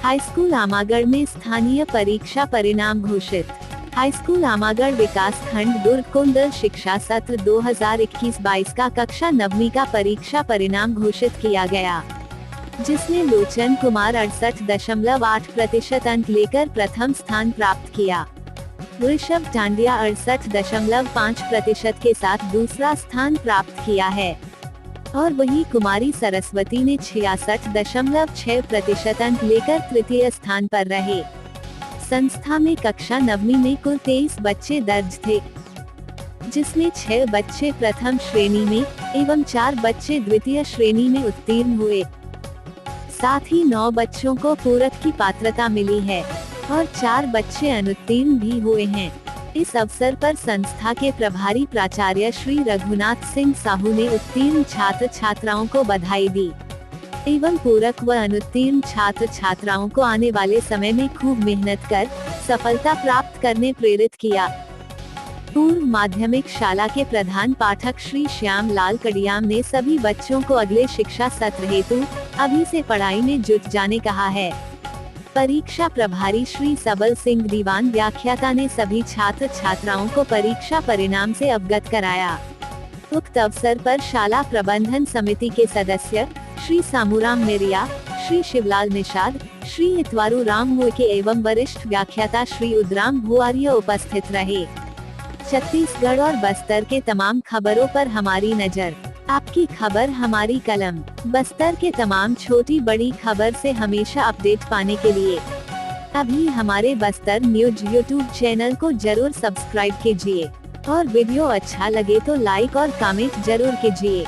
High school Amagarh में स्थानीय परीक्षा परिणाम घोषित। हाईस्कूल आमागढ़ विकास खंड दुर्ग कुंडल शिक्षा सत्र 2021-22 का कक्षा 9वीं का परीक्षा परिणाम घोषित किया गया, जिसमें लोचन कुमार 68.8% अंक लेकर प्रथम स्थान प्राप्त किया। ऋषभ टांडिया 68.5% के साथ दूसरा स्थान प्राप्त किया है और वही कुमारी सरस्वती ने 66.6% अंक लेकर तृतीय स्थान पर रहे। संस्था में कक्षा 9वीं में कुल 23 बच्चे दर्ज थे, जिसमें 6 बच्चे प्रथम श्रेणी में एवं 4 बच्चे द्वितीय श्रेणी में उत्तीर्ण हुए। साथ ही 9 बच्चों को पूरक की पात्रता मिली है और 4 बच्चे अनुत्तीर्ण भी हुए हैं। इस अवसर पर संस्था के प्रभारी प्राचार्य श्री रघुनाथ सिंह साहू ने उत्तीर्ण छात्र छात्राओं को बधाई दी एवं पूरक व अनुत्तीर्ण छात्र छात्राओं को आने वाले समय में खूब मेहनत कर सफलता प्राप्त करने प्रेरित किया। पूर्व माध्यमिक शाला के प्रधान पाठक श्री श्याम लाल कडियाम ने सभी बच्चों को अगले शिक्षा सत्र हेतु अभी से पढ़ाई में जुट जाने कहा है। परीक्षा प्रभारी श्री सबल सिंह दीवान व्याख्याता ने सभी छात्र छात्राओं को परीक्षा परिणाम से अवगत कराया। उक्त अवसर पर शाला प्रबंधन समिति के सदस्य श्री सामूराम मेरिया, श्री शिवलाल निषाद, श्री इतवारू राम मुके एवं वरिष्ठ व्याख्याता श्री उदराम भुआर्य उपस्थित रहे। छत्तीसगढ़ और बस्तर के तमाम खबरों पर हमारी नजर, आपकी खबर हमारी कलम। बस्तर के तमाम छोटी बड़ी खबर से हमेशा अपडेट पाने के लिए अभी हमारे बस्तर न्यूज यूट्यूब चैनल को जरूर सब्सक्राइब कीजिए और वीडियो अच्छा लगे तो लाइक और कमेंट जरूर कीजिए।